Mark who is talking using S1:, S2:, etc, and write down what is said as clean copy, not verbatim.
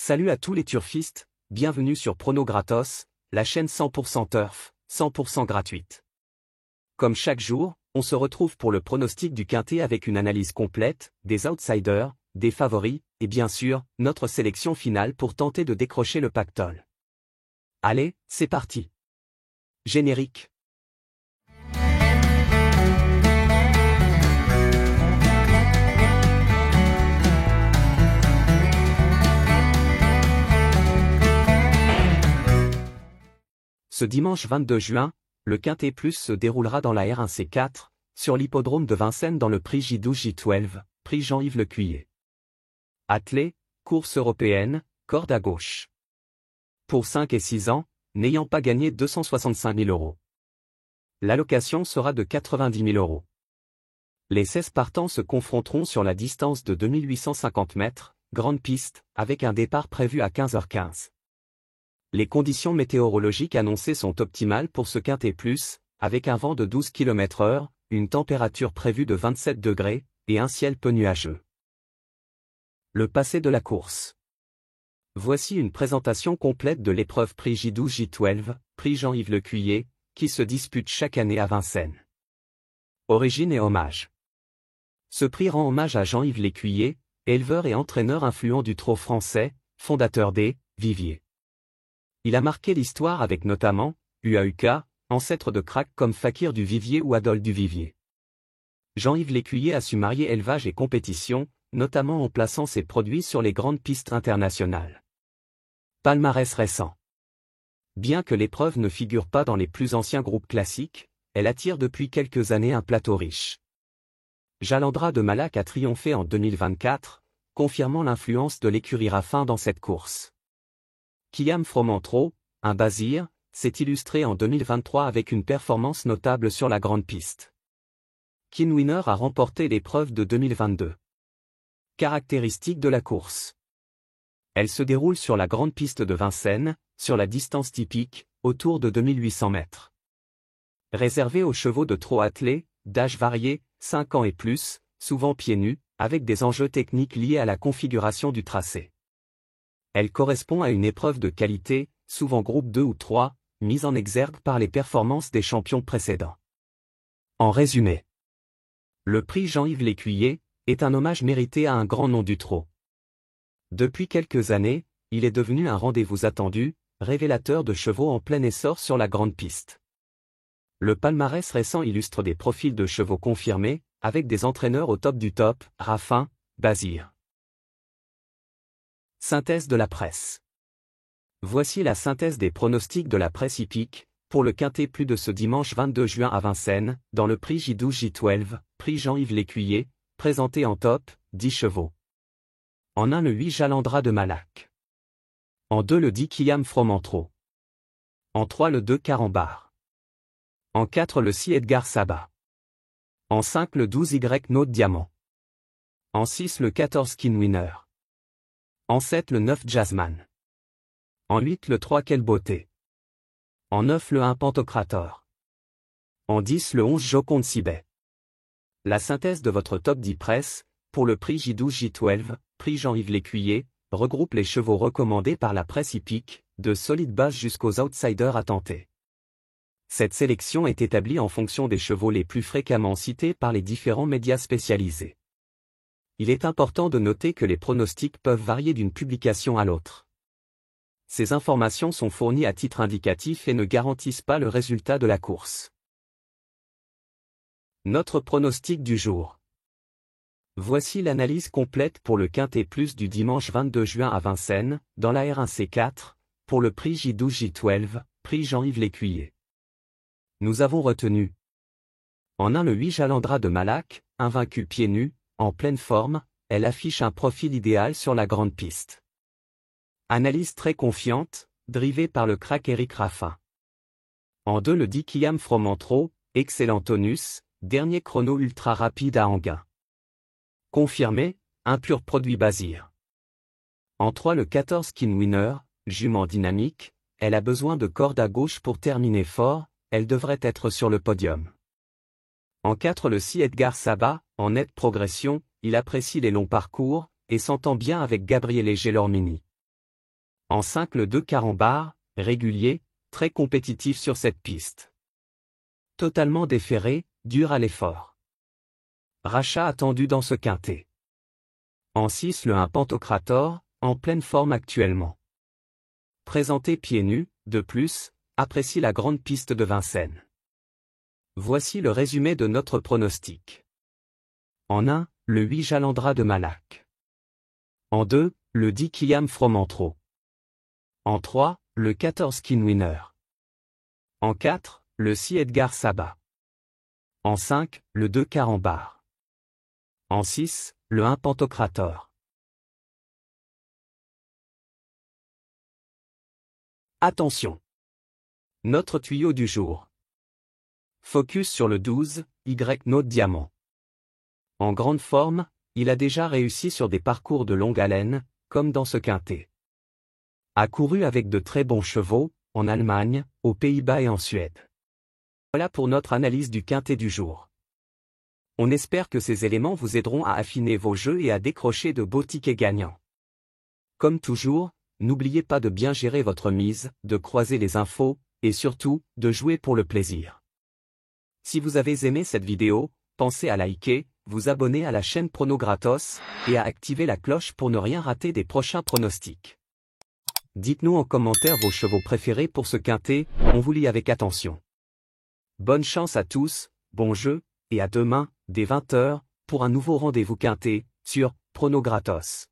S1: Salut à tous les turfistes, bienvenue sur Prono Gratos, la chaîne 100% turf, 100% gratuite. Comme chaque jour, on se retrouve pour le pronostic du quintet avec une analyse complète, des outsiders, des favoris, et bien sûr, notre sélection finale pour tenter de décrocher le pactole. Allez, c'est parti. Générique. Ce dimanche 22 juin, le Quintet Plus se déroulera dans la R1C4, sur l'hippodrome de Vincennes dans le prix J12-J12, prix Jean-Yves Lecuyer. Attelé, course européenne, corde à gauche. Pour 5 et 6 ans, n'ayant pas gagné 265 000 €. L'allocation sera de 90 000 €. Les 16 partants se confronteront sur la distance de 2850 mètres, grande piste, avec un départ prévu à 15h15. Les conditions météorologiques annoncées sont optimales pour ce Quintet Plus, avec un vent de 12 km/h, une température prévue de 27 degrés, et un ciel peu nuageux. Le passé de la course. Voici une présentation complète de l'épreuve prix J12-J12, prix Jean-Yves Lecuyer, qui se dispute chaque année à Vincennes. Origine et hommage. Ce prix rend hommage à Jean-Yves Lecuyer, éleveur et entraîneur influent du trot français, fondateur des Viviers. Il a marqué l'histoire avec notamment UAUK, ancêtre de cracks comme Fakir du Vivier ou Adol du Vivier. Jean-Yves Lecuyer a su marier élevage et compétition, notamment en plaçant ses produits sur les grandes pistes internationales. Palmarès récent. Bien que l'épreuve ne figure pas dans les plus anciens groupes classiques, elle attire depuis quelques années un plateau riche. Jalandra de Malac a triomphé en 2024, confirmant l'influence de l'écurie Raffin dans cette course. Kyam Fromentro, un Bazir, s'est illustré en 2023 avec une performance notable sur la grande piste. Kinwinner a remporté l'épreuve de 2022. Caractéristiques de la course. Elle se déroule sur la grande piste de Vincennes, sur la distance typique, autour de 2800 mètres. Réservée aux chevaux de trot attelés, d'âge varié, 5 ans et plus, souvent pieds nus, avec des enjeux techniques liés à la configuration du tracé. Elle correspond à une épreuve de qualité, souvent groupe 2 ou 3, mise en exergue par les performances des champions précédents. En résumé, le prix Jean-Yves Lecuyer est un hommage mérité à un grand nom du trot. Depuis quelques années, il est devenu un rendez-vous attendu, révélateur de chevaux en plein essor sur la grande piste. Le palmarès récent illustre des profils de chevaux confirmés, avec des entraîneurs au top du top, Raffin, Bazir. Synthèse de la presse. Voici la synthèse des pronostics de la presse hippique, pour le Quintet Plus de ce dimanche 22 juin à Vincennes, dans le prix J12-J12, prix Jean-Yves Lecuyer, présenté en top, 10 chevaux. En 1 le 8 Jalandra de Malac. En 2 le 10 Kyam Fromentro. En 3 le 2 Carambar. En 4 le 6 Edgar Sabat. En 5 le 12 Y Note Diamant. En 6 le 14 Kinwinner. En 7 le 9 Jasmine. En 8 le 3 Quelle Beauté. En 9 le 1 Pantocrator. En 10 le 11 Joconde Sibet. La synthèse de votre top 10 presse, pour le prix J12-J12, prix Jean-Yves Lecuyer, regroupe les chevaux recommandés par la presse hippique, de solides bases jusqu'aux outsiders à tenter. Cette sélection est établie en fonction des chevaux les plus fréquemment cités par les différents médias spécialisés. Il est important de noter que les pronostics peuvent varier d'une publication à l'autre. Ces informations sont fournies à titre indicatif et ne garantissent pas le résultat de la course. Notre pronostic du jour. Voici l'analyse complète pour le Quintet Plus du dimanche 22 juin à Vincennes, dans la R1C4, pour le prix J12-J12, prix Jean-Yves Lecuyer. Nous avons retenu. En 1 le 8 Jalandra de Malac, invaincu pieds nus, en pleine forme, elle affiche un profil idéal sur la grande piste. Analyse très confiante, drivée par le crack Éric Raffin. En 2 le 10 Kyam Fromentro, excellent tonus, dernier chrono ultra rapide à Anguin. Confirmé, un pur produit Bazir. En 3 le 14 Kinwinner, jument dynamique, elle a besoin de corde à gauche pour terminer fort, elle devrait être sur le podium. En 4 le 6 Edgar Sabat, en nette progression, il apprécie les longs parcours, et s'entend bien avec Gabriele Gelormini. En 5 le 2 carambar, régulier, très compétitif sur cette piste. Totalement déferré, dur à l'effort. Rachat attendu dans ce quintet. En 6 le 1 Pantocrator, en pleine forme actuellement. Présenté pieds nus, de plus, apprécie la grande piste de Vincennes. Voici le résumé de notre pronostic. En 1, le 8 Jalandra de Malac. En 2, le 10 Kiam Fromantro. En 3, le 14 Skinwinner. En 4, le 6 Edgar Sabat. En 5, le 2 Carambar. En 6, le 1 Pantocrator. Attention! Notre tuyau du jour. Focus sur le 12, Y-Note Diamant. En grande forme, il a déjà réussi sur des parcours de longue haleine, comme dans ce quintet. A couru avec de très bons chevaux, en Allemagne, aux Pays-Bas et en Suède. Voilà pour notre analyse du quintet du jour. On espère que ces éléments vous aideront à affiner vos jeux et à décrocher de beaux tickets gagnants. Comme toujours, n'oubliez pas de bien gérer votre mise, de croiser les infos, et surtout, de jouer pour le plaisir. Si vous avez aimé cette vidéo, pensez à liker, vous abonner à la chaîne Prono Gratos, et à activer la cloche pour ne rien rater des prochains pronostics. Dites-nous en commentaire vos chevaux préférés pour ce quintet, on vous lit avec attention. Bonne chance à tous, bon jeu, et à demain, dès 20 h, pour un nouveau rendez-vous quintet, sur Prono Gratos.